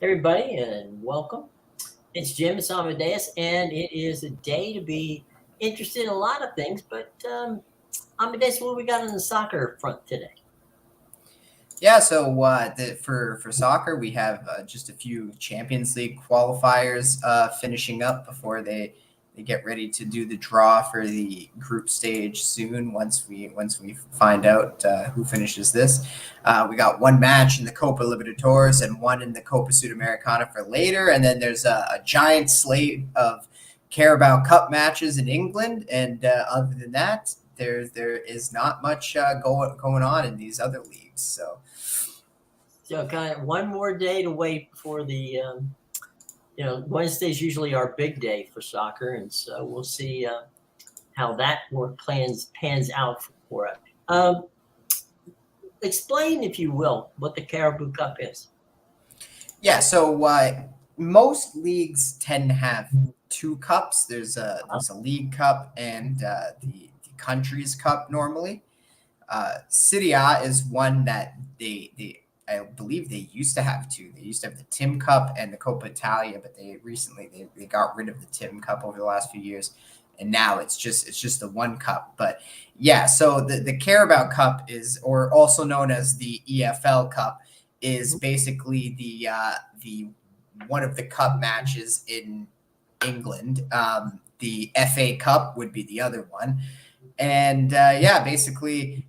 Everybody, and welcome. It's Jim, it's Amadeus, and it is a day to be interested in a lot of things. But Amadeus, what we got on the soccer front today? Yeah, so for soccer, we have just a few Champions League qualifiers finishing up before they get ready to do the draw for the group stage soon. Once we find out who finishes this, we got one match in the Copa Libertadores and one in the Copa Sudamericana for later, and then there's a giant slate of Carabao Cup matches in England, and other than that, there is not much going on in these other leagues. So, kind of one more day to wait before Wednesday's usually our big day for soccer, and so we'll see how that work pans out for us. Explain, if you will, what the Caribou Cup is. Yeah, so most leagues tend to have two cups. There's a league cup and the countries cup normally. Serie A is one that they I believe they used to have two. They used to have the Tim Cup and the Coppa Italia, but they got rid of the Tim Cup over the last few years, and now it's just the one cup. But yeah, so the Carabao Cup is, or also known as the EFL Cup, is basically the one of the cup matches in England. The FA Cup would be the other one, and yeah, basically,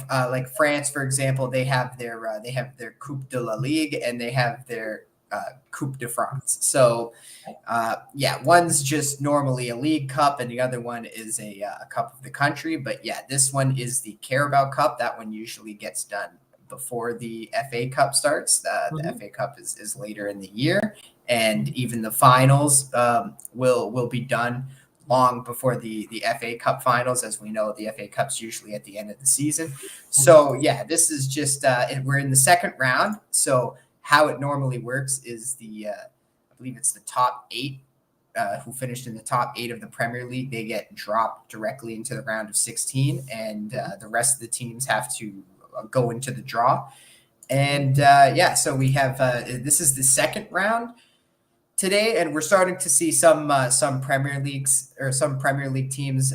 like France, for example, they have their Coupe de la Ligue and they have their Coupe de France. So yeah, one's just normally a league cup and the other one is a cup of the country. But yeah, this one is the Carabao Cup. That one usually gets done before the FA Cup starts. The Mhm. FA Cup is later in the year, and even the finals will be done long before the FA Cup finals. As we know, the FA Cup's usually at the end of the season. So yeah, this is just we're in the second round. So how it normally works is I believe it's the top eight who finished in the top eight of the Premier League. They get dropped directly into the round of 16, and the rest of the teams have to go into the draw. And yeah, so we have this is the second round today, and we're starting to see some Premier Leagues or some Premier League teams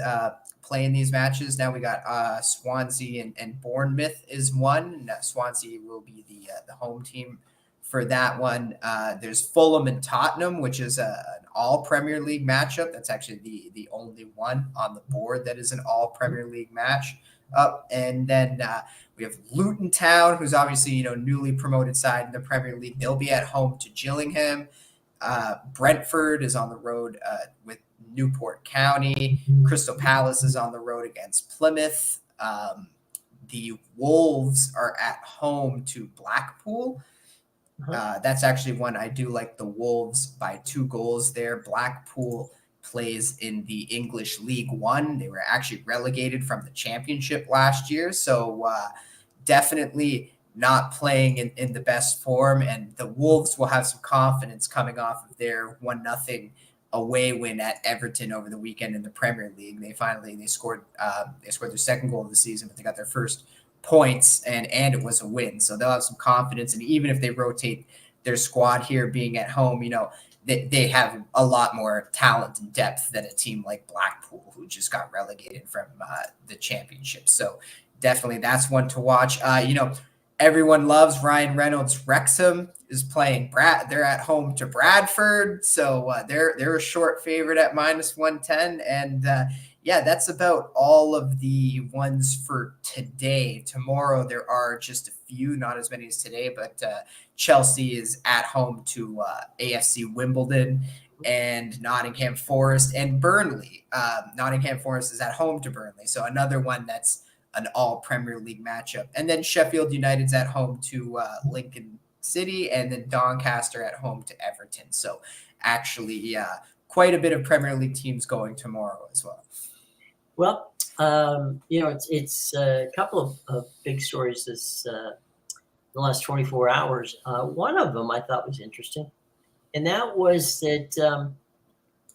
playing these matches. Now we got Swansea and Bournemouth is one. And, Swansea will be the home team for that one. There's Fulham and Tottenham, which is an all Premier League matchup. That's actually the only one on the board that is an all Premier League match up. And then we have Luton Town, who's obviously newly promoted side in the Premier League. They'll be at home to Gillingham. Brentford is on the road with Newport County. Crystal Palace is on the road against Plymouth. The Wolves are at home to Blackpool. That's actually one I do like, the Wolves by 2 goals there. Blackpool plays in the English League One. They were actually relegated from the Championship last year. So definitely not playing in the best form, and the Wolves will have some confidence coming off of their 1-0 away win at Everton over the weekend in the Premier League. They scored their second goal of the season, but they got their first points, and it was a win. So they'll have some confidence, and even if they rotate their squad here being at home, they have a lot more talent and depth than a team like Blackpool, who just got relegated from the Championship. So definitely that's one to watch. Everyone loves Ryan Reynolds. Wrexham is playing They're at home to Bradford, so they're a short favorite at -110. And yeah, that's about all of the ones for today. Tomorrow there are just a few, not as many as today, but Chelsea is at home to AFC Wimbledon and Nottingham Forest and Burnley. Nottingham Forest is at home to Burnley, so another one that's an all Premier League matchup. And then Sheffield United's at home to Lincoln City, and then Doncaster at home to Everton. So actually, quite a bit of Premier League teams going tomorrow as well. Well, it's a couple of big stories the last 24 hours. One of them I thought was interesting, and that was that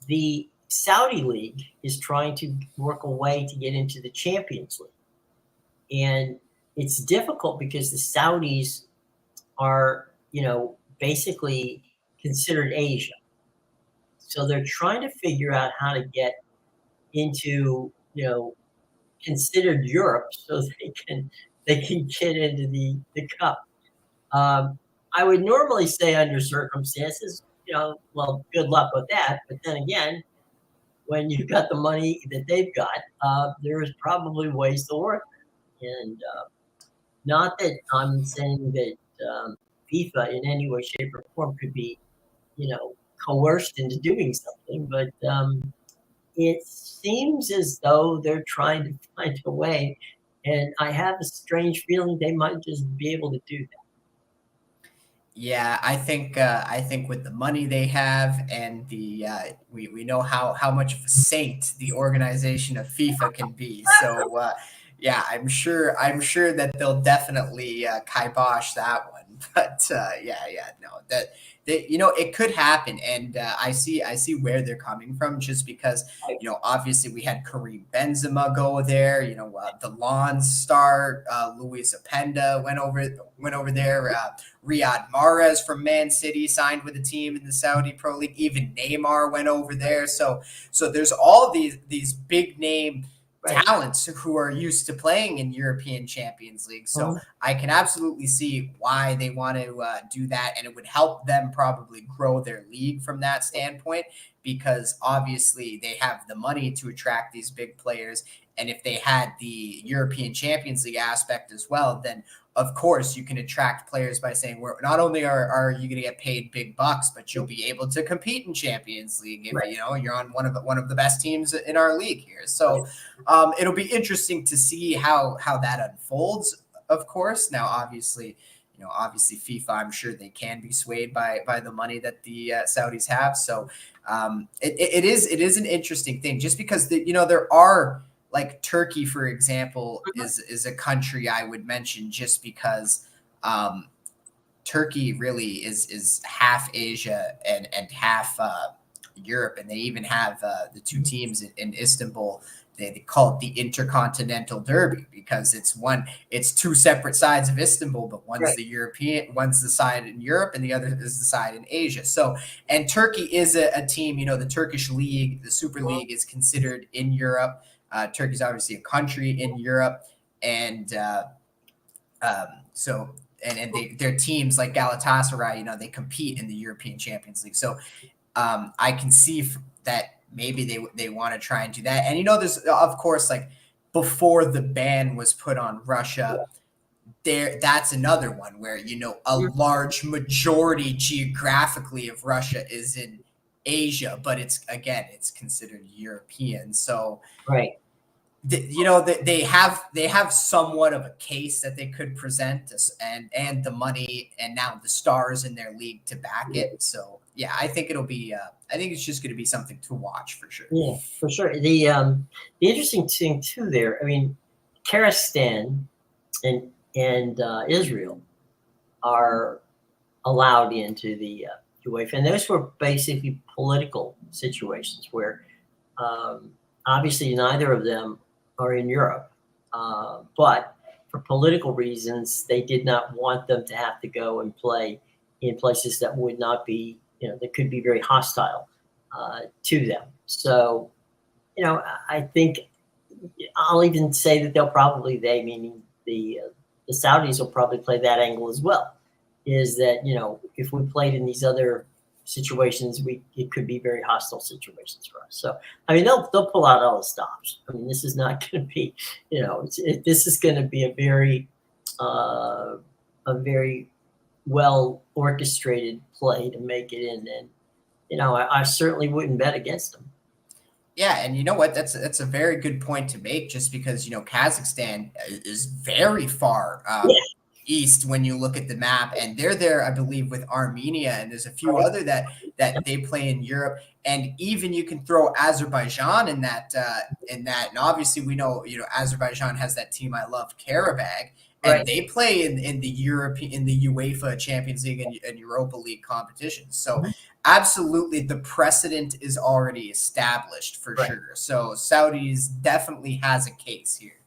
the Saudi League is trying to work a way to get into the Champions League. And it's difficult because the Saudis are, basically considered Asia. So they're trying to figure out how to get into, considered Europe so they can get into the cup. I would normally say under circumstances, well, good luck with that. But then again, when you've got the money that they've got, there is probably ways to work. And not that I'm saying that FIFA in any way, shape, or form could be, coerced into doing something, but it seems as though they're trying to find a way. And I have a strange feeling they might just be able to do that. Yeah, I think with the money they have and the we know how much of a saint the organization of FIFA can be. So yeah, I'm sure that they'll definitely kibosh that one. But yeah, no, that it could happen, and I see where they're coming from, just because obviously we had Kareem Benzema go there. The Lens star Luis Openda went over there. Riyad Mahrez from Man City signed with a team in the Saudi Pro League. Even Neymar went over there. So there's all these big name talents who are used to playing in European Champions League. So I can absolutely see why they want to do that, and it would help them probably grow their league from that standpoint, because obviously they have the money to attract these big players. And if they had the European Champions League aspect as well, then of course you can attract players by saying, we're not only are you going to get paid big bucks, but you'll be able to compete in Champions League if you're on one of the best teams in our league here. So it'll be interesting to see how that unfolds. Of course, now obviously FIFA, I'm sure they can be swayed by the money that the Saudis have. So it is an interesting thing, just because there are, like Turkey, for example, is a country I would mention, just because Turkey really is half Asia and half Europe, and they even have the two teams in Istanbul. They call it the Intercontinental Derby, because it's two separate sides of Istanbul, but one's the side in Europe and the other is the side in Asia. So, and Turkey is a team, the Turkish league, the Super League, is considered in Europe. Turkey's obviously a country in Europe, and their teams like Galatasaray, they compete in the European Champions League. So I can see that maybe they want to try and do that. And there's, of course, like, before the ban was put on Russia, that's another one where a large majority geographically of Russia is in Asia, but it's considered European. So they have somewhat of a case that they could present, and the money, and now the stars in their league to back it. So yeah, I think it'll be I think it's just going to be something to watch for sure. Yeah, for sure. The interesting thing too there, I mean, Kazakhstan and Israel are allowed into the UEFA, and those were basically political situations where obviously neither of them are in Europe, but for political reasons, they did not want them to have to go and play in places that would not be, that could be very hostile to them. So, I think I'll even say that meaning the Saudis, will probably play that angle as well. Is that, if we played in these other situations, it could be very hostile situations for us. So, I mean, they'll pull out all the stops. I mean, this is not going to be, this is going to be a very well orchestrated play to make it in. And, I certainly wouldn't bet against them. Yeah, and you know what? That's a very good point to make, just because Kazakhstan is very far east when you look at the map, and they're there, I believe, with Armenia, and there's a few other that they play in Europe, and even you can throw Azerbaijan in that, and obviously we know Azerbaijan has that team I love, Karabag, and they play in the UEFA Champions League and Europa League competitions. So absolutely, the precedent is already established for sure. So Saudis definitely has a case here.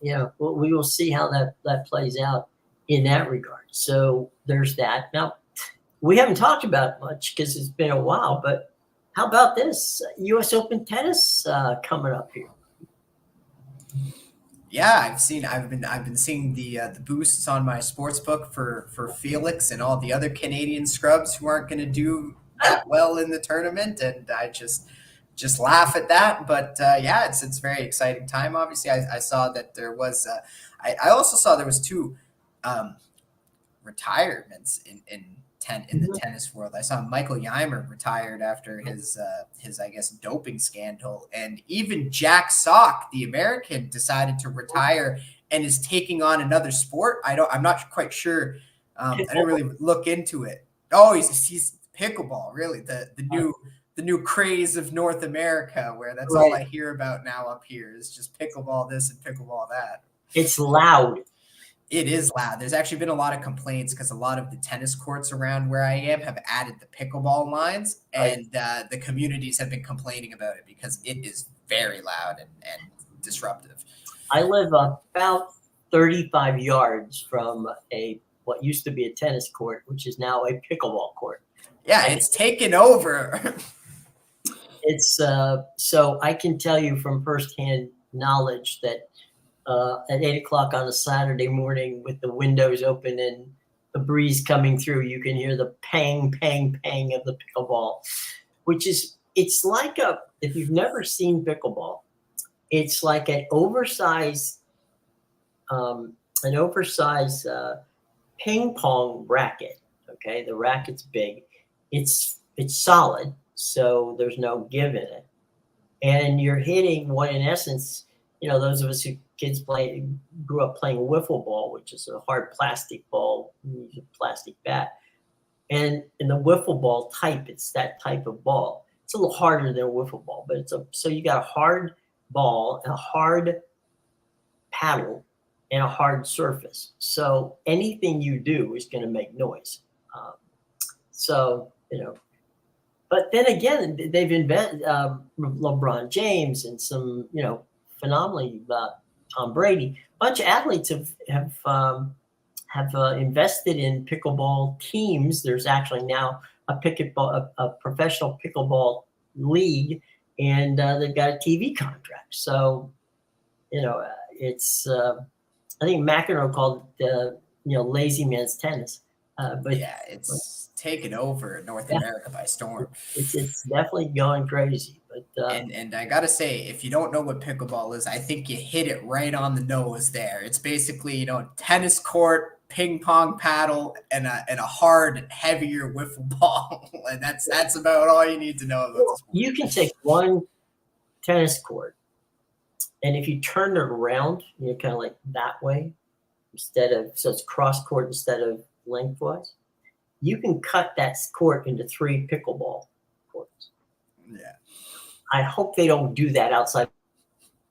Yeah, well, we will see how that plays out in that regard. So there's that. Now, we haven't talked about it much because it's been a while, but how about this U.S. Open tennis coming up here? Yeah, I've been seeing the boosts on my sports book for Felix and all the other Canadian scrubs who aren't going to do that well in the tournament, and I just laugh at that. But yeah, it's very exciting time. Obviously, I saw that there was I also saw there was two um, retirements in the tennis world. I saw Michael Ymer retired after his I guess doping scandal, and even Jack Sock, the American, decided to retire and is taking on another sport. I'm not quite sure. I didn't really look into it. Oh, he's pickleball, really the new craze of North America, where that's all I hear about now up here is just pickleball this and pickleball that. It's loud. It is loud. There's actually been a lot of complaints because a lot of the tennis courts around where I am have added the pickleball lines, and the communities have been complaining about it because it is very loud and disruptive. I live about 35 yards from what used to be a tennis court, which is now a pickleball court. Yeah, it's taken over. It's so I can tell you from firsthand knowledge that at 8 o'clock on a Saturday morning with the windows open and the breeze coming through, you can hear the pang, pang, pang of the pickleball, it's like if you've never seen pickleball, it's like an oversized ping pong racket. Okay. The racket's big. It's solid. So there's no give in it. And you're hitting what in essence, those of us who grew up playing wiffle ball, which is a hard plastic ball, you use a plastic bat. And in the wiffle ball type, it's that type of ball. It's a little harder than a wiffle ball, but so you got a hard ball, a hard paddle, and a hard surface. So anything you do is going to make noise. But then again, they've invented LeBron James and some, phenomenally Tom Brady. A bunch of athletes have invested in pickleball teams. There's actually now a professional pickleball league, and they've got a TV contract. So, it's I think McEnroe called it, lazy man's tennis. But yeah, it's taken over North America by storm. It's definitely going crazy. But and I gotta say, if you don't know what pickleball is, I think you hit it right on the nose there. It's basically tennis court, ping pong paddle, and a hard, heavier wiffle ball, and that's about all you need to know about this. You can take one tennis court, and if you turn it around, kind of like that way, so it's cross court instead of lengthwise, you can cut that court into 3 pickleball courts. Yeah. I hope they don't do that outside.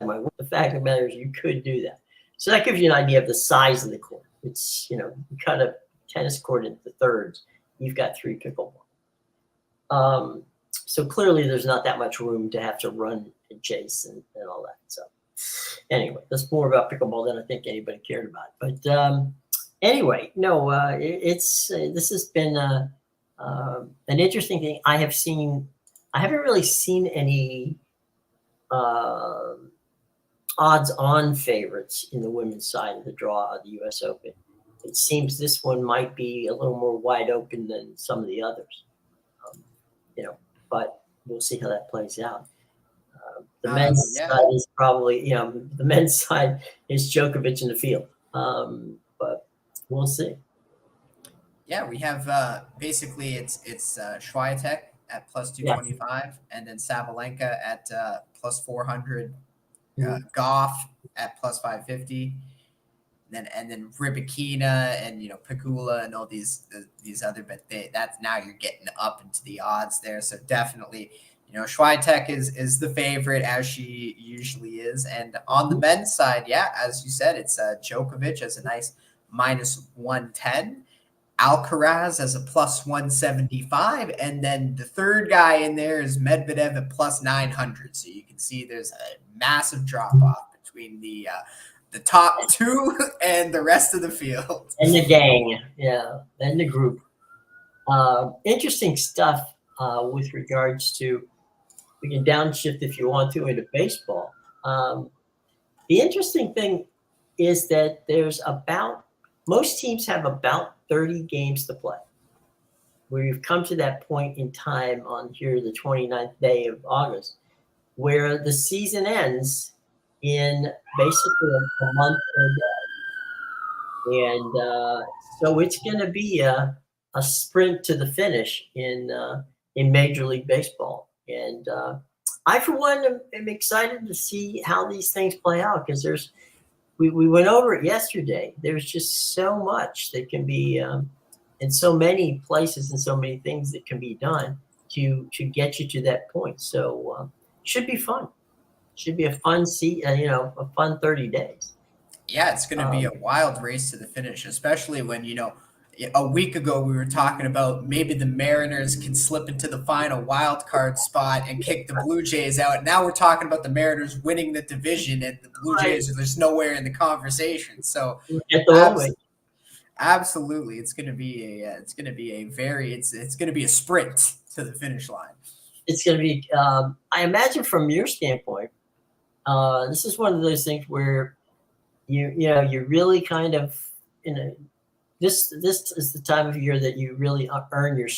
The fact of the matter is you could do that. So that gives you an idea of the size of the court. It's, you cut a tennis court into thirds, you've got 3 pickleball. So clearly there's not that much room to have to run and chase and all that. So anyway, that's more about pickleball than I think anybody cared about. But anyway, no, this has been an interesting thing. I haven't really seen any odds-on favorites in the women's side of the draw of the U.S. Open. It seems this one might be a little more wide open than some of the others, but we'll see how that plays out. The men's side is probably, the men's side is Djokovic in the field, but we'll see. Yeah, we have basically it's Swiatek at plus 225, and then Sabalenka at plus 400, Goff at plus 550, and then Rybakina and Pegula and all these other, but that's now you're getting up into the odds there. So definitely, Swiatek is the favorite, as she usually is. And on the men's side, as you said, it's Djokovic as a nice minus 110. Alcaraz as a plus 175, and then the third guy in there is Medvedev at plus 900. So you can see there's a massive drop off between the top 2 and the rest of the field and the gang, and the group. Interesting stuff with regards to, we can downshift if you want to into baseball. The interesting thing is that most teams have about 30 games to play. We've come to that point in time on here, the 29th day of August, where the season ends in basically a month and a day. And so it's going to be a sprint to the finish in Major League Baseball. And I, for one, am excited to see how these things play out, because we went over it yesterday. There's just so much that can be, in so many places and so many things that can be done to get you to that point. So should be fun. Should be a fun a fun 30 days. Yeah, it's going to be a wild race to the finish, especially when, a week ago we were talking about maybe the Mariners can slip into the final wild card spot and kick the Blue Jays out. Now we're talking about the Mariners winning the division and the Blue Jays are just nowhere in the conversation. So absolutely, it's going to be a sprint to the finish line. It's going to be. I imagine from your standpoint, this is one of those things where you really kind of, this is the time of year that you really earn your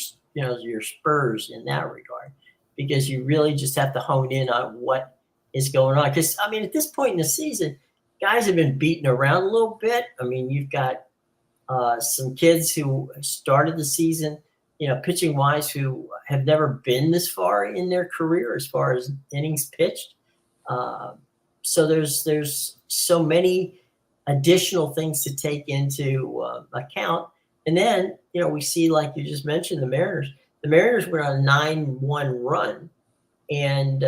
spurs in that regard, because you really just have to hone in on what is going on. Because I mean, at this point in the season, guys have been beaten around a little bit. I mean, you've got some kids who started the season, pitching wise, who have never been this far in their career as far as innings pitched. So there's so many additional things to take into account. And then, we see, like you just mentioned, the Mariners. The Mariners were on a 9-1 run. And,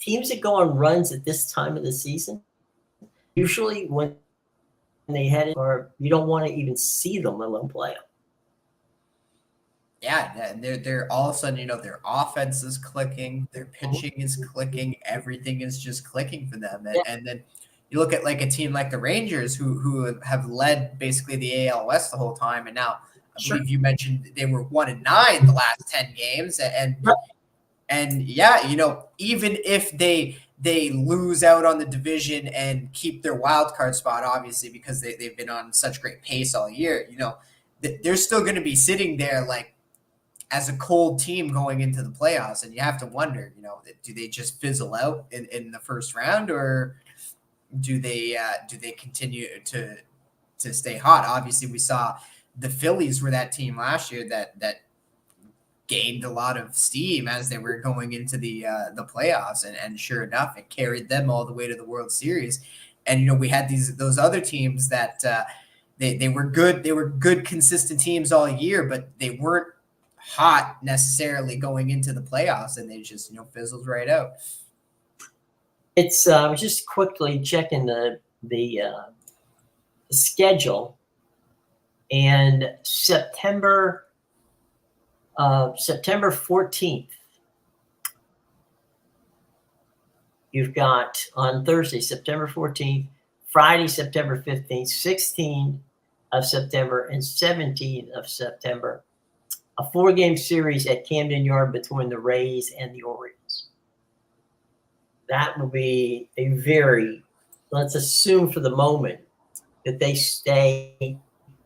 teams that go on runs at this time of the season, usually when they head it, or you don't want to even see them, let alone play them. Yeah, and they're all of a sudden, their offense is clicking, their pitching is clicking, everything is just clicking for them. And then you look at like a team like the Rangers, who have led basically the AL West the whole time, and now I believe you mentioned they were 1-9 the last 10 games, and yeah, even if they lose out on the division and keep their wild card spot, obviously, because they've been on such great pace all year, they're still going to be sitting there like as a cold team going into the playoffs. And you have to wonder, do they just fizzle out in the first round, or do they continue to stay hot? Obviously, we saw the Phillies were that team last year that gained a lot of steam as they were going into the playoffs, and sure enough, it carried them all the way to the World Series. And we had those other teams that they were good consistent teams all year, but they weren't hot necessarily going into the playoffs, and they just fizzled right out. It's I was just quickly checking the schedule, and September 14th, you've got on Thursday, September 14th, Friday, September 15th, 16th of September, and 17th of September, a 4-game series at Camden Yard between the Rays and the Orioles. That will be let's assume for the moment that they stay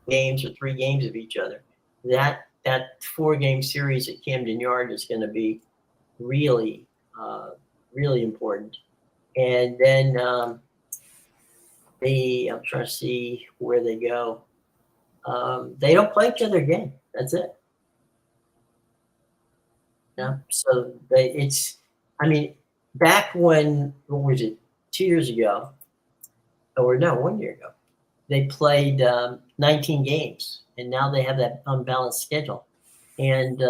games or 3 games of each other. That 4-game series at Camden Yard is going to be really, really important. And then I'm trying to see where they go. They don't play each other again. That's it. Yeah. So back when, what was it, 2 years ago, or no, 1 year ago, they played 19 games, and now they have that unbalanced schedule, and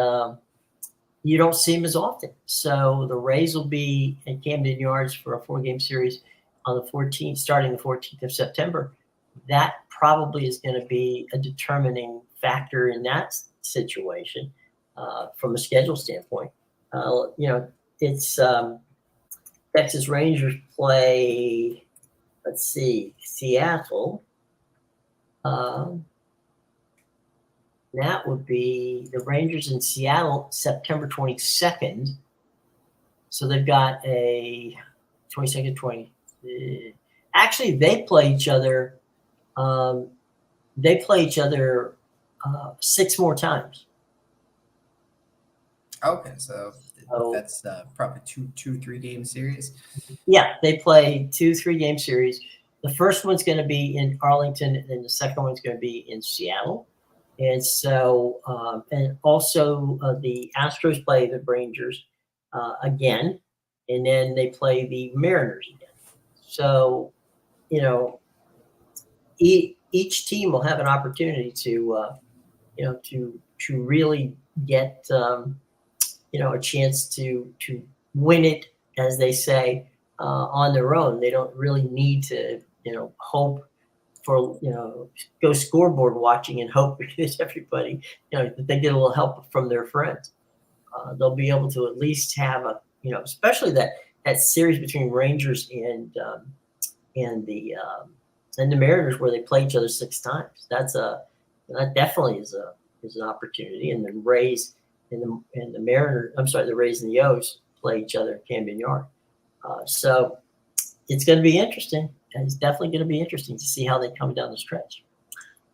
you don't see them as often. So the Rays will be at Camden Yards for a 4-game series on the 14th, starting the 14th of September. That probably is going to be a determining factor in that situation from a schedule standpoint. It's Texas Rangers play, let's see, Seattle. That would be the Rangers in Seattle, September 22nd. So they've got a 22nd, 20. Actually, they play each other. They play each other 6 more times. Okay, so So that's probably 3 game series. yeah, they play 2 3 game series. The first one's going to be in Arlington, and the second one's going to be in Seattle. And so, and also the Astros play the Rangers again, and then they play the Mariners again. So, you know, each team will have an opportunity to, to really get, a chance to win it, as they say, on their own. They don't really need to, hope for, go scoreboard watching and hope because everybody, that they get a little help from their friends. They'll be able to at least have a, especially that series between Rangers and the Mariners where they play each other 6 times. That definitely is an opportunity. And then Rays and the Mariners, the Rays and the O's play each other at Camden Yard. So it's going to be interesting. And it's definitely going to be interesting to see how they come down the stretch.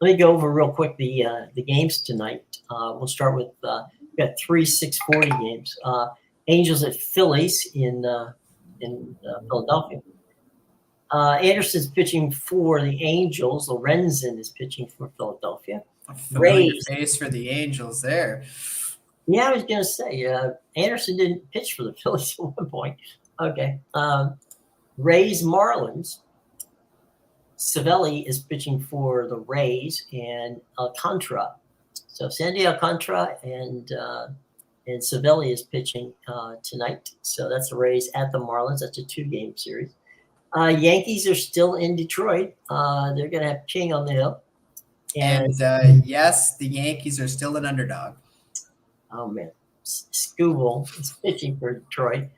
Let me go over real quick the games tonight. We'll start with we got 3 6:40 games. Angels at Phillies in Philadelphia. Anderson's pitching for the Angels. Lorenzen is pitching for Philadelphia. Familiar face for the Angels there. Yeah, I was going to say Anderson didn't pitch for the Phillies at one point. Okay. Rays Marlins. Savelli is pitching for the Rays, and Alcantara. So Sandy Alcantara and Savelli is pitching tonight. So that's the Rays at the Marlins. That's a 2-game series. Yankees are still in Detroit. They're going to have King on the hill. And yes, the Yankees are still an underdog. Oh, man. Skubal is pitching for Detroit.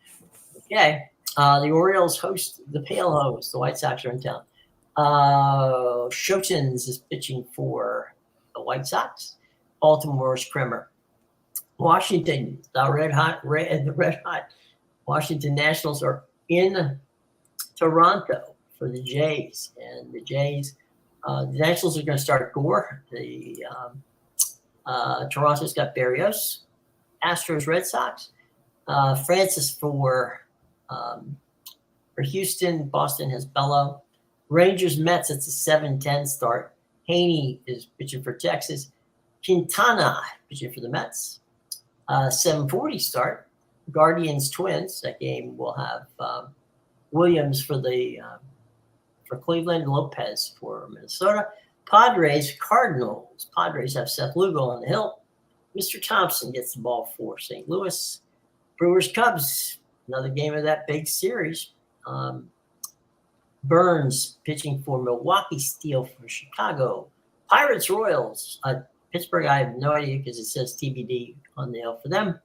Okay. The Orioles host the Pale Host. The White Sox are in town. Shotens is pitching for the White Sox. Baltimore's Kremer. Washington, the red hot Washington Nationals are in Toronto for the Jays. And the Jays, the Nationals are going to start Gore. The Toronto's got Berrios. Astros, Red Sox. Francis for Houston. Boston has Bello. Rangers, Mets, it's a 7-10 start. Haney is pitching for Texas. Quintana pitching for the Mets. 7:40 start. Guardians, Twins. That game will have Williams for Cleveland, Lopez for Minnesota. Padres, Cardinals. Padres have Seth Lugo on the hill. Mr. Thompson gets the ball for St. Louis. Brewers, Cubs. Another game of that big series. Burns pitching for Milwaukee, Steele for Chicago. Pirates, Royals. Pittsburgh, I have no idea because it says TBD on the hill for them.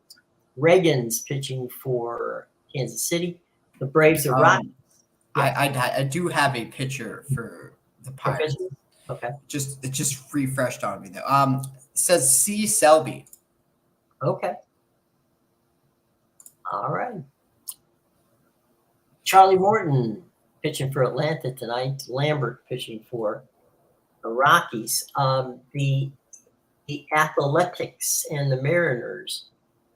Reagan's pitching for Kansas City. The Braves are Rockies. I do have a pitcher for the Pirates. Okay. It just refreshed on me though. It says C. Selby. Okay. All right. Charlie Morton pitching for Atlanta tonight. Lambert pitching for the Rockies. The Athletics and the Mariners.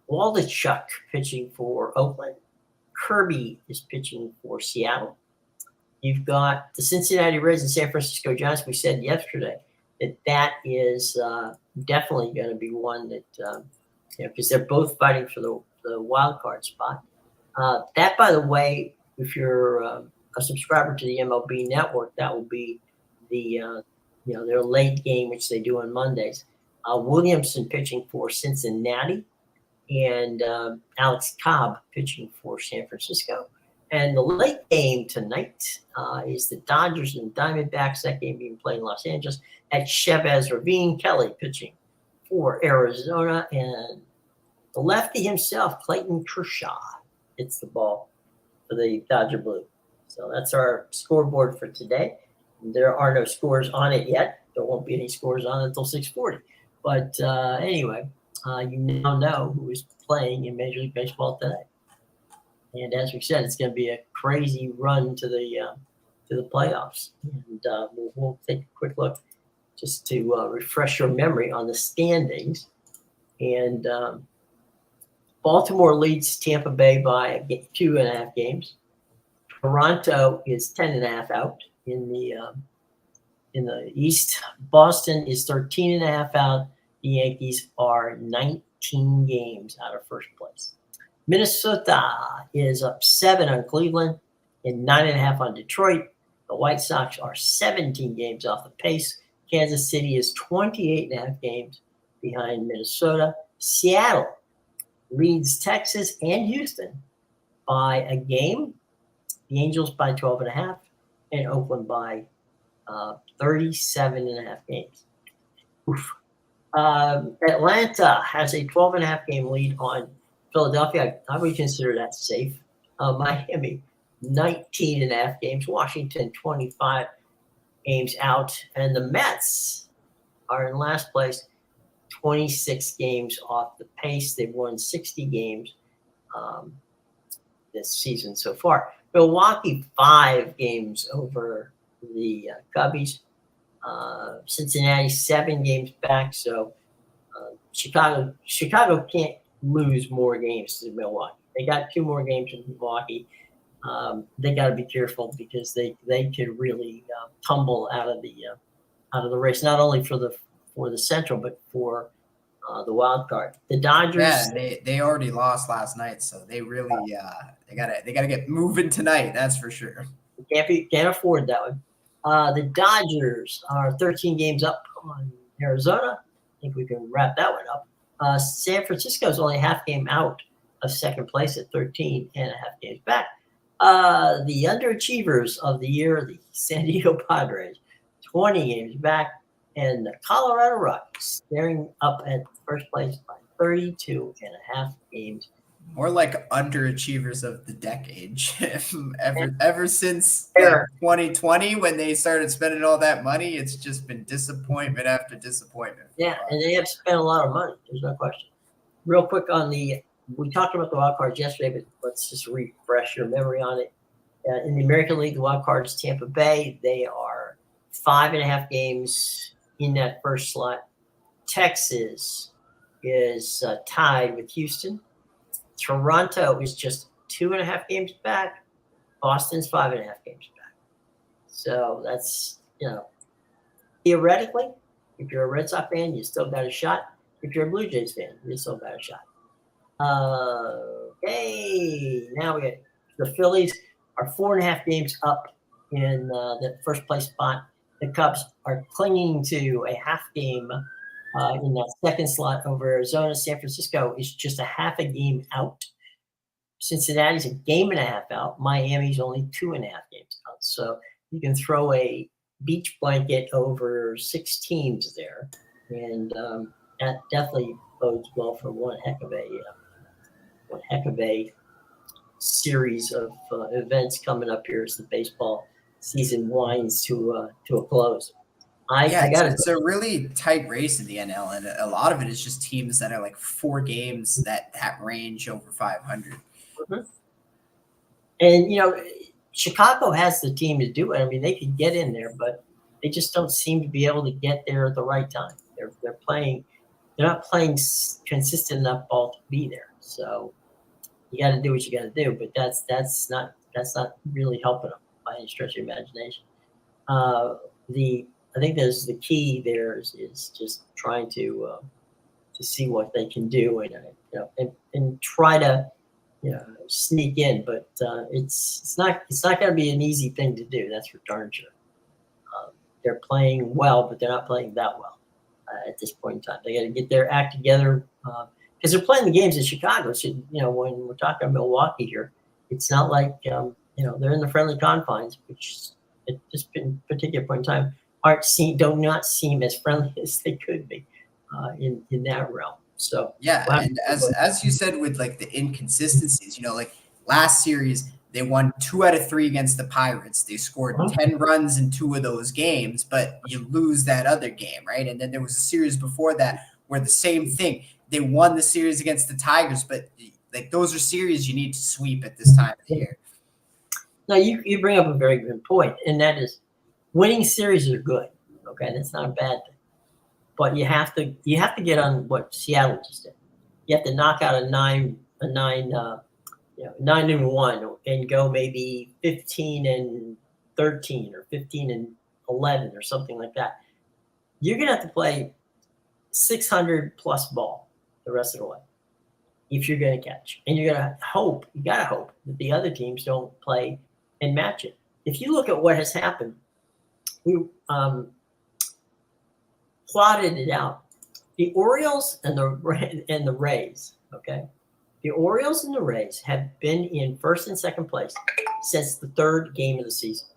Waldachuk pitching for Oakland. Kirby is pitching for Seattle. You've got the Cincinnati Reds and San Francisco Giants. We said yesterday that is definitely going to be one that, because they're both fighting for the wild card spot. That, by the way, if you're a subscriber to the MLB Network, that will be the their late game, which they do on Mondays. Williamson pitching for Cincinnati, and Alex Cobb pitching for San Francisco. And the late game tonight is the Dodgers and Diamondbacks. That game being played in Los Angeles at Chavez Ravine. Kelly pitching for Arizona, and the lefty himself, Clayton Kershaw, hits the ball for the Dodger Blue. So that's our scoreboard for today. There are no scores on it yet. There won't be any scores on it until 6:40. But anyway, you now know who is playing in Major League Baseball today. And as we said, it's going to be a crazy run to the playoffs. And we'll take a quick look just to refresh your memory on the standings. And Baltimore leads Tampa Bay by 2.5 games. Toronto is 10.5 out in the East. Boston is 13.5 out. The Yankees are 19 games out of first place. Minnesota is up 7 on Cleveland and 9.5 on Detroit. The White Sox are 17 games off the pace. Kansas City is 28.5 games behind Minnesota. Seattle leads Texas and Houston by a game. The Angels by 12.5 and Oakland by 37.5 games. Oof. Atlanta has a 12.5 game lead on Philadelphia. I would consider that safe. Miami, 19.5 games. Washington, 25 games out. And the Mets are in last place, 26 games off the pace. They've won 60 games this season so far. Milwaukee, 5 games over the Cubbies. Cincinnati, 7 games back. So Chicago can't lose more games to Milwaukee. They got 2 more games in Milwaukee. They got to be careful because they could really tumble out of the race, not only for the Central but for the wild card. The Dodgers. Yeah, they already lost last night, so they really they gotta get moving tonight. That's for sure. Can't afford that one. The Dodgers are 13 games up on Arizona. I think we can wrap that one up. San Francisco is only a half game out of second place at 13.5 games back. The underachievers of the year, the San Diego Padres, 20 games back, and the Colorado Rockies staring up at first place by 32.5 games. More like underachievers of the decade. ever since 2020, when they started spending all that money, it's just been disappointment after disappointment. Yeah, and they have spent a lot of money. There's no question. Real quick we talked about the wild cards yesterday, but let's just refresh your memory on it. In the American League, the wild card is Tampa Bay. They are 5.5 games in that first slot. Texas is tied with Houston. Toronto is just 2.5 games back. Boston's 5.5 games back. So that's, theoretically, if you're a Red Sox fan, you still got a shot. If you're a Blue Jays fan, you still got a shot. Okay, now we got the Phillies are 4.5 games up in the first place spot. The Cubs are clinging to a half game in that second slot over Arizona. San Francisco is just a half a game out. Cincinnati's a 1.5 games out. Miami's only 2.5 games out. So you can throw a beach blanket over 6 teams there, and that definitely bodes well for one heck of a series of events coming up here as the baseball season winds to a close. It's a really tight race in the NL, and a lot of it is just teams that are like 4 games that range over 500. Mm-hmm. And Chicago has the team to do it. I mean, they could get in there, but they just don't seem to be able to get there at the right time. They're not playing consistent enough ball to be there. So you got to do what you got to do, but that's not really helping them by any stretch of imagination. I think there's the key there is just trying to see what they can do and try to sneak in, but it's not going to be an easy thing to do. That's for darn sure. They're playing well, but they're not playing that well at this point in time. They got to get their act together because they're playing the games in Chicago. So when we're talking Milwaukee here, it's not like they're in the friendly confines, which at this particular point in time do not seem as friendly as they could be in that realm. So and as you said, with like the inconsistencies, like last series they won 2 out of 3 against the Pirates. They scored 10 runs in 2 of those games, but you lose that other game, right? And then there was a series before that were the same thing. They won the series against the Tigers, but like those are series you need to sweep at this time of the year. Now, you bring up a very good point, and that is winning series are good. Okay, that's not a bad thing, but you have to get on what Seattle just did. You have to knock out a 9-1, and go maybe 15-13 or 15-11 or something like that. You're gonna have to play 600 plus ball the rest of the way if you're gonna catch, and you gotta hope that the other teams don't play and match it. If you look at what has happened, we plotted it out. The Orioles and the Rays, okay? The Orioles and the Rays have been in first and second place since the third game of the season.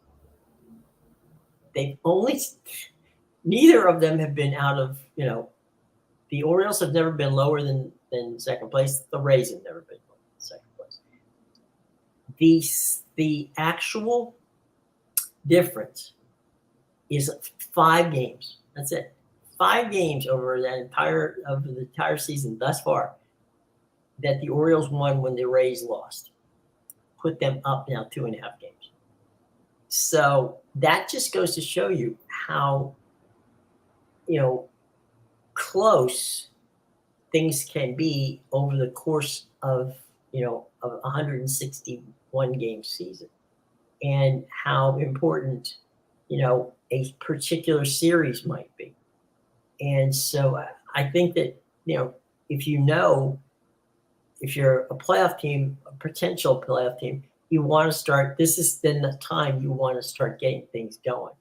Neither of them have been out of, the Orioles have never been lower than second place. The Rays have never been lower than second place. The actual difference is 5 games. That's it. 5 games over the entire season thus far that the Orioles won when the Rays lost. Put them up now 2.5 games. So that just goes to show you how, close things can be over the course of a 161 game season, and how important a particular series might be. And so I think that if you're a playoff team, a potential playoff team, you want to start. This is then the time you want to start getting things going.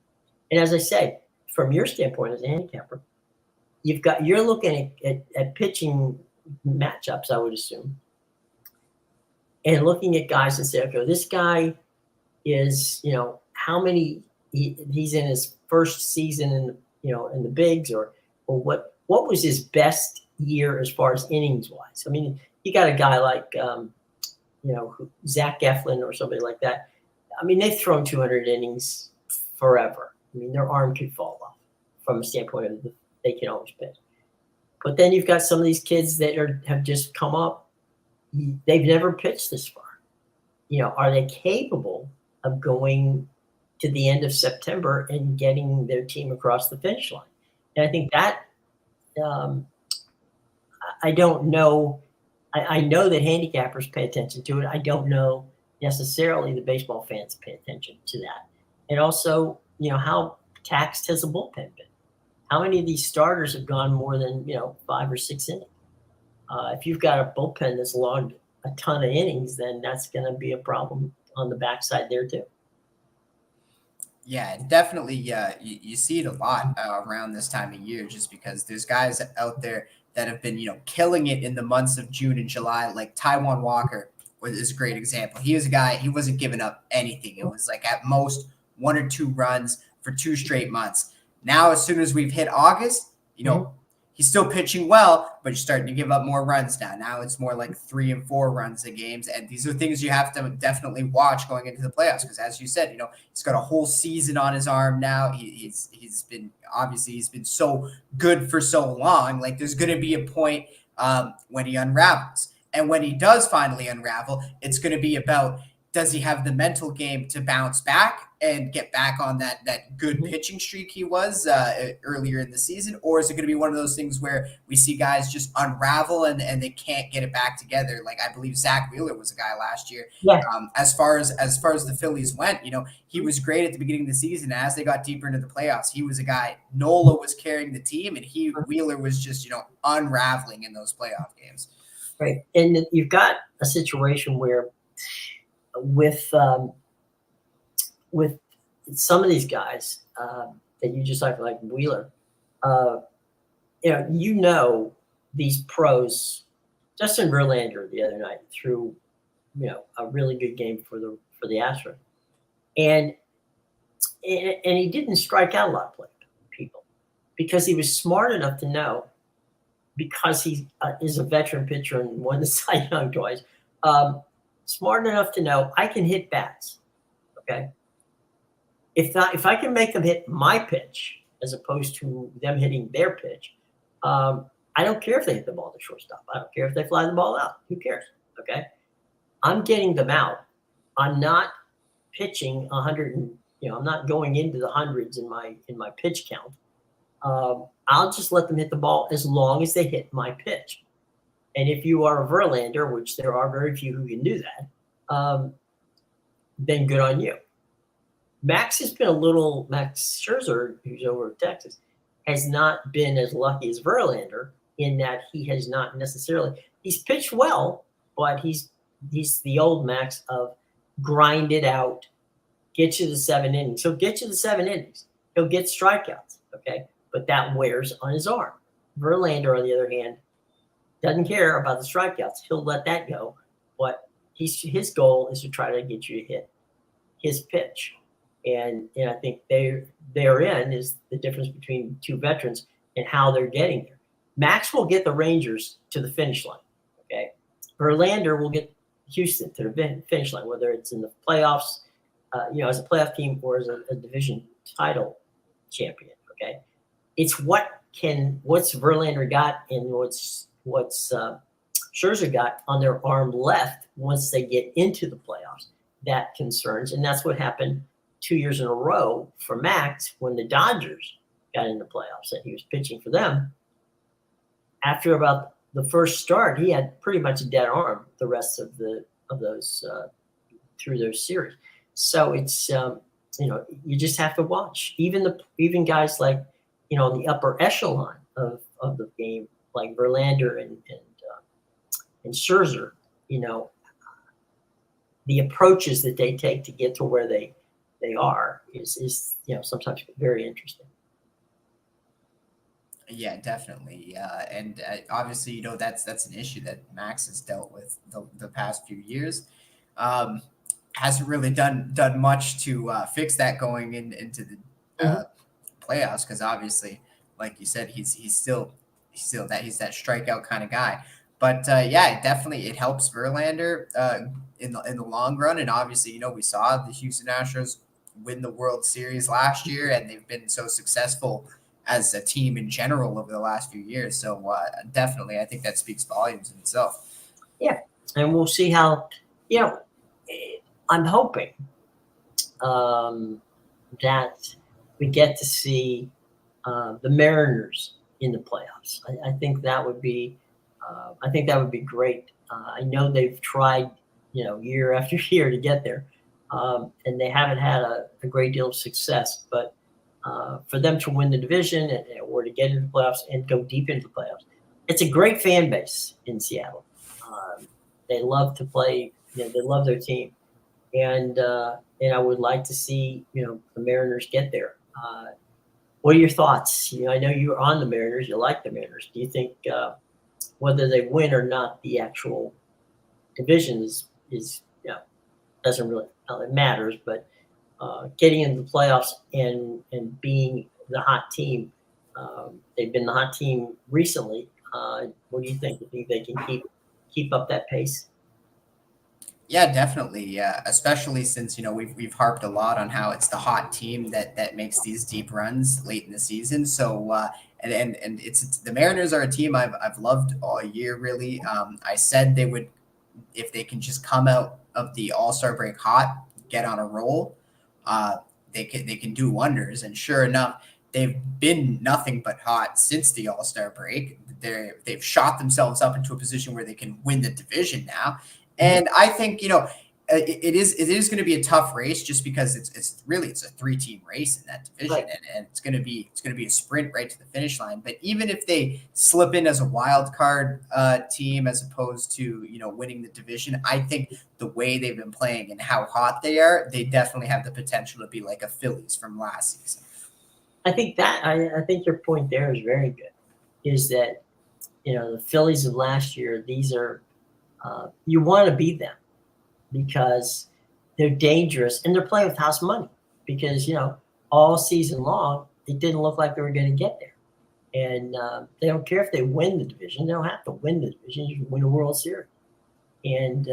And as I say, from your standpoint as a handicapper, you're looking at pitching matchups, I would assume, and looking at guys and say, okay, this guy is, how many he's in his first season in the bigs, or what was his best year as far as innings wise. I mean, you got a guy like Zach Eflin or somebody like that. I mean, they've thrown 200 innings forever. I mean, their arm could fall off from a standpoint of they can always pitch. But then you've got some of these kids that have just come up. They've never pitched this far. Are they capable of going to the end of September and getting their team across the finish line? And I think that I don't know. I know that handicappers pay attention to it. I don't know necessarily the baseball fans pay attention to that. And also, how taxed has the bullpen been? How many of these starters have gone more than 5 or 6 innings? If you've got a bullpen that's logged a ton of innings, then that's going to be a problem on the backside there too. Yeah, definitely. You see it a lot around this time of year, just because there's guys out there that have been, killing it in the months of June and July. Like Taijuan Walker is a great example. He was a guy, he wasn't giving up anything. It was like at most 1 or 2 runs for 2 straight months. Now, as soon as we've hit August, he's still pitching well, but you're starting to give up more runs now. Now it's more like 3 and 4 runs a game. And these are things you have to definitely watch going into the playoffs. Because as you said, he's got a whole season on his arm now. He's been so good for so long. Like there's going to be a point when he unravels. And when he does finally unravel, it's going to be about, does he have the mental game to bounce back and get back on that good pitching streak he was earlier in the season? Or is it going to be one of those things where we see guys just unravel and they can't get it back together? Like I believe Zach Wheeler was a guy last year. Yeah. As far as the Phillies went, he was great at the beginning of the season. As they got deeper into the playoffs, he was a guy. Nola was carrying the team, and Wheeler was just unraveling in those playoff games. Right, and you've got a situation where with some of these guys that you just like Wheeler, these pros. Justin Verlander the other night threw, a really good game for the Astros, and he didn't strike out a lot of people because he was smart enough to know, because he is a veteran pitcher and won the Cy Young twice. Smart enough to know I can hit bats. Okay. If I can make them hit my pitch as opposed to them hitting their pitch, I I don't care if they hit the ball to shortstop. I don't care if they fly the ball out. Who cares? Okay. I'm getting them out. I'm not pitching 100 and, I'm not going into the hundreds in my pitch count. I'll just let them hit the ball as long as they hit my pitch. And if you are a Verlander, which there are very few who can do that, then good on you. Max Scherzer, who's over in Texas, has not been as lucky as Verlander in that he has not necessarily, he's pitched well, but he's the old Max of grind it out, get you to 7 innings. He'll get you to 7 innings. He'll get strikeouts, okay? But that wears on his arm. Verlander, on the other hand, doesn't care about the strikeouts. He'll let that go. But his goal is to try to get you to hit his pitch. And I think therein is the difference between two veterans and how they're getting there. Max will get the Rangers to the finish line, okay? Verlander will get Houston to the finish line, whether it's in the playoffs, as a playoff team or as a division title champion, okay? It's what's Verlander got and what's Scherzer got on their arm left once they get into the playoffs that concerns. And that's what happened 2 years in a row for Max when the Dodgers got in the playoffs and he was pitching for them. After about the first start, he had pretty much a dead arm the rest of those through those series. So it's you just have to watch. Even guys like on the upper echelon of the game, like Verlander and Scherzer, the approaches that they take to get to where they are is sometimes very interesting. Yeah, definitely. And obviously, that's an issue that Max has dealt with the past few years. Hasn't really done much to fix that going into the playoffs, because obviously, like you said, he's still that strikeout kind of guy. But it helps Verlander in the long run. And obviously, we saw the Houston Astros win the World Series last year, and they've been so successful as a team in general over the last few years. So definitely, I think that speaks volumes in itself. Yeah, and we'll see how. I'm hoping that we get to see the Mariners in the playoffs. I think that would be. I think that would be great. I know they've tried, year after year to get there, and they haven't had a great deal of success. But for them to win the division or to get into the playoffs and go deep into the playoffs, it's a great fan base in Seattle. They love to play. They love their team, and I would like to see the Mariners get there. What are your thoughts? I know you're on the Mariners. You like the Mariners. Do you think whether they win or not, the actual division is doesn't really it matters, but getting into the playoffs and being the hot team, they've been the hot team recently. What do you think? Do you think they can keep up that pace? Yeah, definitely. Yeah, especially since we've harped a lot on how it's the hot team that makes these deep runs late in the season. So and it's the Mariners are a team I've loved all year. Really, I said they would, if they can just come out of the All-Star break hot, get on a roll, they can do wonders. And sure enough, they've been nothing but hot since the All-Star break. They've shot themselves up into a position where they can win the division now. And I think it is going to be a tough race, just because it's a 3-team race in that division, Right. and it's going to be a sprint right to the finish line. But even if they slip in as a wild card team as opposed to winning the division, I think the way they've been playing and how hot they are, they definitely have the potential to be like a Phillies from last season. I think I think your point there is very good. Is that the Phillies of last year? These are you want to beat them because they're dangerous and they're playing with house money. Because all season long it didn't look like they were going to get there, and they don't care if they win the division. They don't have to win the division. You can win a World Series, and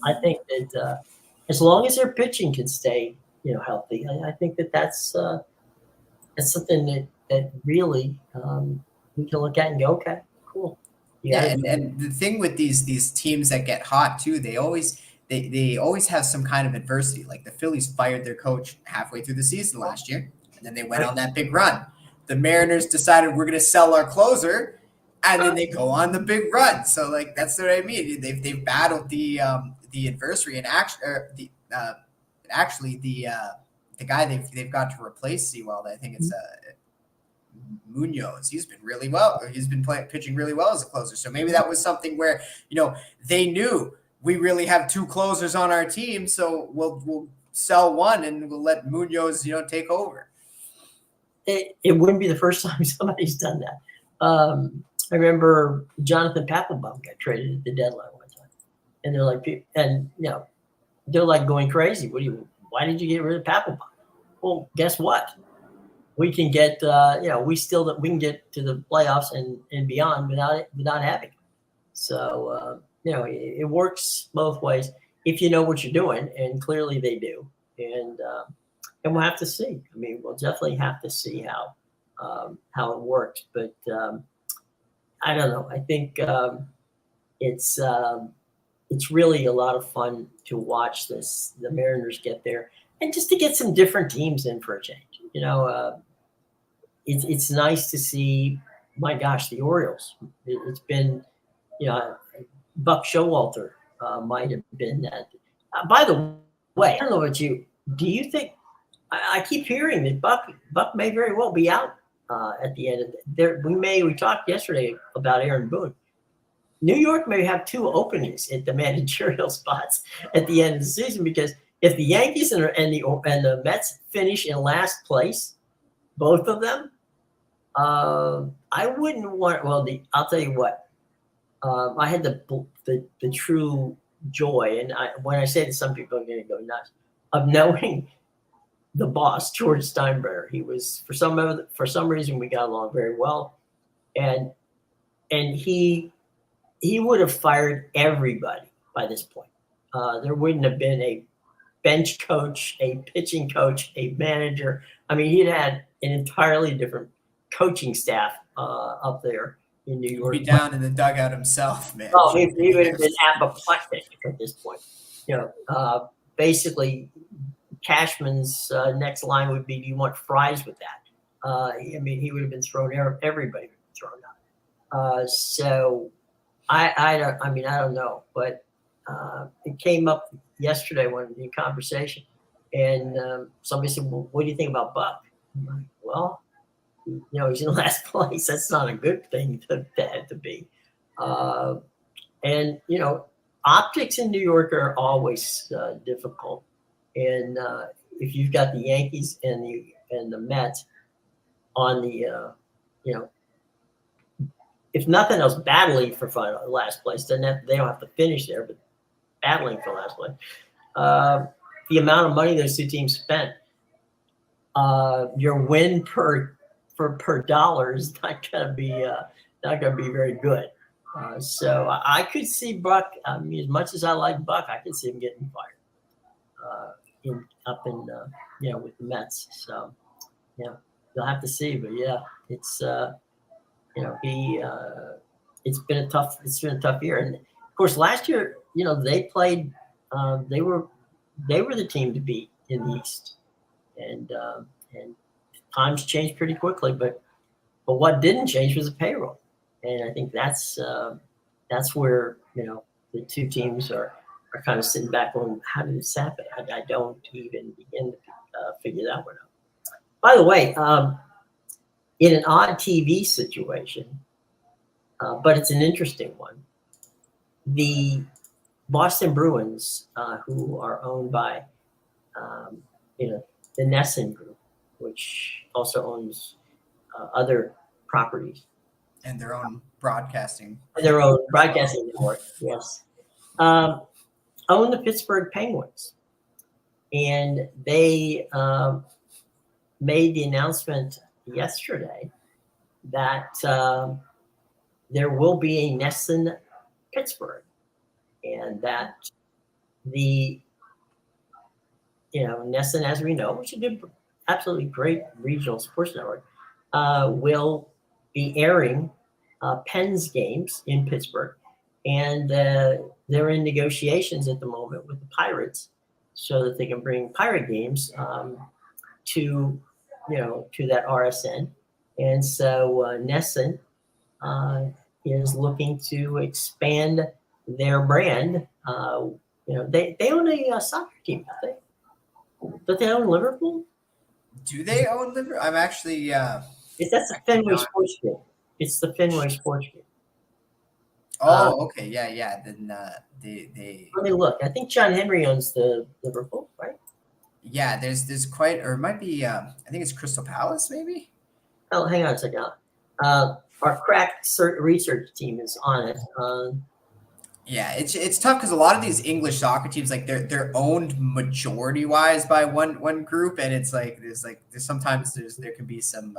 I think that as long as their pitching can stay healthy, I think that's something that really we can look at and go, okay, Yeah, and the thing with these teams that get hot too, they always have some kind of adversity. Like the Phillies fired their coach halfway through the season last year, and then they went on that big run. The Mariners decided we're going to sell our closer, and then they go on the big run. So like that's what I mean. They've battled the adversary and actually the guy they've got to replace Sewell. I think it's Munoz. He's been really well. He's been pitching really well as a closer. So maybe that was something where they knew we really have two closers on our team, so we'll sell one and we'll let Munoz take over. It wouldn't be the first time somebody's done that. I remember Jonathan Papelbon got traded at the deadline one time, and they're like going crazy. Why did you get rid of Papelbon? Well, guess what? We can get we can get to the playoffs and beyond without having him. So it works both ways if you know what you're doing, and clearly they do. And we'll have to see. I mean, we'll definitely have to see how it works. But I don't know. I think it's really a lot of fun to watch the Mariners get there, and just to get some different teams in for a change. It's nice to see. My gosh, the Orioles. It's been, Buck Showalter might have been that. By the way, I don't know about you. Do you think? I keep hearing that Buck may very well be out at the end of there. We talked yesterday about Aaron Boone. New York may have two openings at the managerial spots at the end of the season, because if the Yankees and the Mets finish in last place, both of them, I wouldn't want. Well, I'll tell you what. I had the true joy, and when I say that, some people are going to go nuts, of knowing the boss, George Steinbrenner. He was for some reason we got along very well, and he would have fired everybody by this point. There wouldn't have been a bench coach, a pitching coach, a manager. I mean, he'd had an entirely different coaching staff up there in New York. He'd be down in the dugout himself, man. Oh, he would have been apoplectic at this point. Basically, Cashman's next line would be, "Do you want fries with that?" I mean, he would have been thrown. Everybody would have been thrown out. So I don't know, but it came up yesterday in conversation, and somebody said, "Well, what do you think about Buck?" I'm like, "Well, he's in last place. That's not a good thing to be." And optics in New York are always difficult, and if you've got the Yankees and the Mets on the if nothing else, battling for last place, they don't have to finish there, but battling for last place. The amount of money those two teams spent, your win per dollar is not going to be very good. So I could see Buck. I mean, as much as I like Buck, I could see him getting fired with the Mets. So you'll have to see. But it's it's been a tough year. And of course, last year, they played. They were the team to beat in the East, and times changed pretty quickly. But what didn't change was the payroll, and I think that's where the two teams are kind of sitting back going, how did this happen? I don't even begin to figure that one out. By the way, in an odd TV situation, but it's an interesting one, the Boston Bruins, who are owned by the Nesson Group, which also owns other properties. And their own broadcasting. Network, yes. Own the Pittsburgh Penguins. And they made the announcement yesterday that there will be a Nesson Pittsburgh, and that the Nesson, as we know, which is a absolutely great regional sports network, will be airing Pens games in Pittsburgh, and they're in negotiations at the moment with the Pirates so that they can bring Pirate games to to that RSN. And so Nesson is looking to expand their brand. They own a soccer team, don't they? Don't they own Liverpool? Do they own Liverpool? I'm actually. That's the Fenway Sports Group. It's the Fenway Sports Group. Oh, okay, yeah. Then they. Let me look. I think John Henry owns the Liverpool, right? Yeah, there's quite, or it might be. I think it's Crystal Palace, maybe. Oh, hang on a second. Our crack research team is on it. Yeah, it's tough because a lot of these English soccer teams, like they're owned majority wise by one group, and it's like there's sometimes there can be some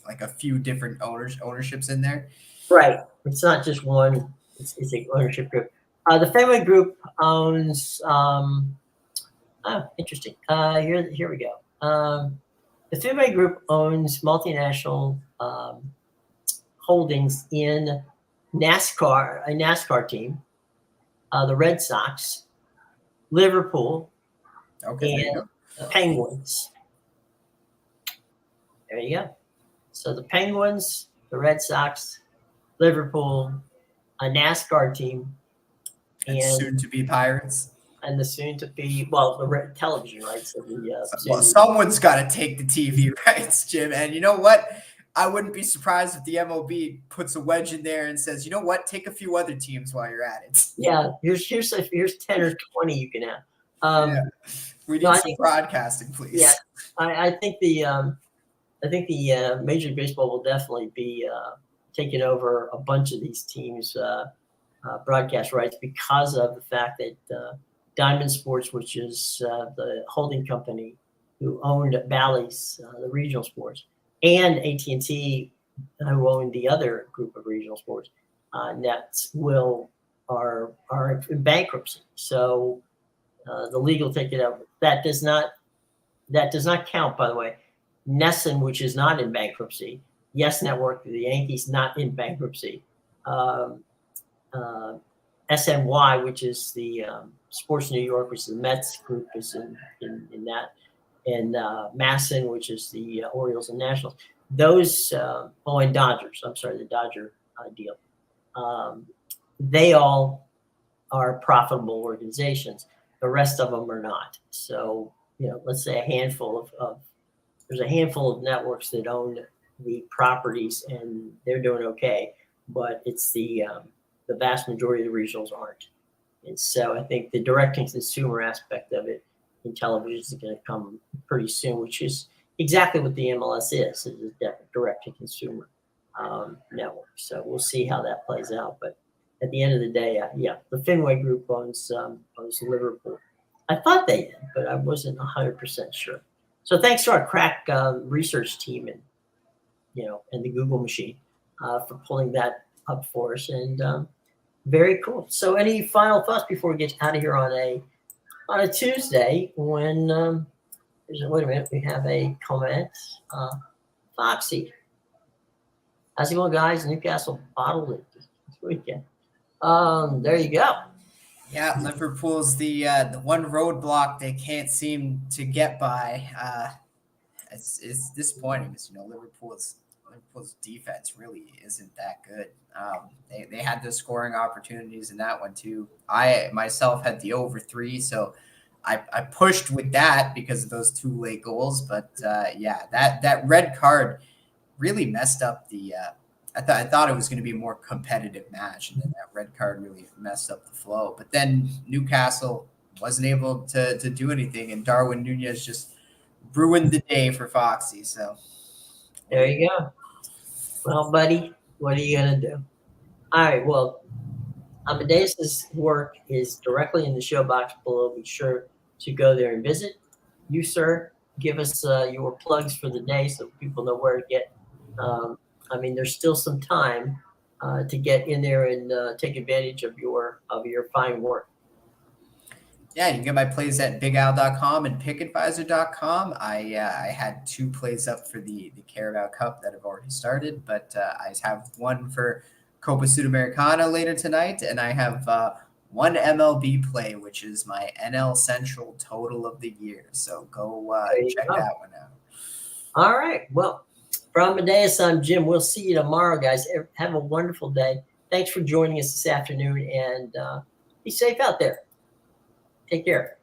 like a few different ownerships in there. Right. It's not just one. It's an ownership group. The Fenway Group owns. Interesting. Here we go. The Fenway Group owns multinational holdings in NASCAR, a NASCAR team, the Red Sox, Liverpool, Okay, and the Penguins. There you go. So the Penguins, the Red Sox, Liverpool, a NASCAR team, and soon to be Pirates. And the soon to be, the television rights of the. Someone's got to take the TV rights, Jim. And you know what? I wouldn't be surprised if the MLB puts a wedge in there and says, you know what? Take a few other teams while you're at it. Yeah, here's 10 or 20 you can have. We need some broadcasting, please. Yeah, I think the Major League Baseball will definitely be taking over a bunch of these teams' broadcast rights because of the fact that Diamond Sports, which is the holding company who owned Bally's, the regional sports, and AT&T, who owned the other group of regional sports, Nets are in bankruptcy. So the league will take it over. That does not count, by the way. Nesson, which is not in bankruptcy. Yes Network, the Yankees, not in bankruptcy. SNY, which is the Sports New York, which is the Mets group, is in that. And Masson, which is the Orioles and Nationals. Those, and Dodgers. I'm sorry, the Dodger deal. They all are profitable organizations. The rest of them are not. So, let's say there's a handful of networks that own the properties and they're doing okay, but it's the vast majority of the regionals aren't. And so I think the direct-to-consumer aspect of it in television is going to come pretty soon, which is exactly what the MLS is. It's a direct-to-consumer network. So we'll see how that plays out. But at the end of the day, the Fenway Group owns Liverpool. I thought they did, but I wasn't 100% sure. So thanks to our crack research team and the Google machine for pulling that up for us. And very cool. So any final thoughts before we get out of here on a Tuesday when wait a minute, we have a comment. Foxy. How's it going, guys? Newcastle bottled it this weekend. There you go. Yeah, Liverpool's the one roadblock they can't seem to get by. It's disappointing because Liverpool's defense really isn't that good. They had the scoring opportunities in that one too. I myself had the over 3, so I pushed with that because of those 2 late goals. But that red card really messed up the. I thought it was going to be a more competitive match, and then that red card really messed up the flow. But then Newcastle wasn't able to do anything, and Darwin Nunez just ruined the day for Foxy. So there you go. Well, buddy, what are you going to do? All right, well, Amadeus's work is directly in the show box below. Be sure to go there and visit. You, sir, give us your plugs for the day so people know where to get. There's still some time to get in there and take advantage of your fine work. Yeah, you can get my plays at bigal.com and pickadvisor.com. I had 2 plays up for the Carabao Cup that have already started, but I have one for Copa Sudamericana later tonight, and I have one MLB play, which is my NL Central total of the year. So go There you check go. that one out. All right. Well, from Amadeus, I'm Jim. We'll see you tomorrow, guys. Have a wonderful day. Thanks for joining us this afternoon, and be safe out there. Take care.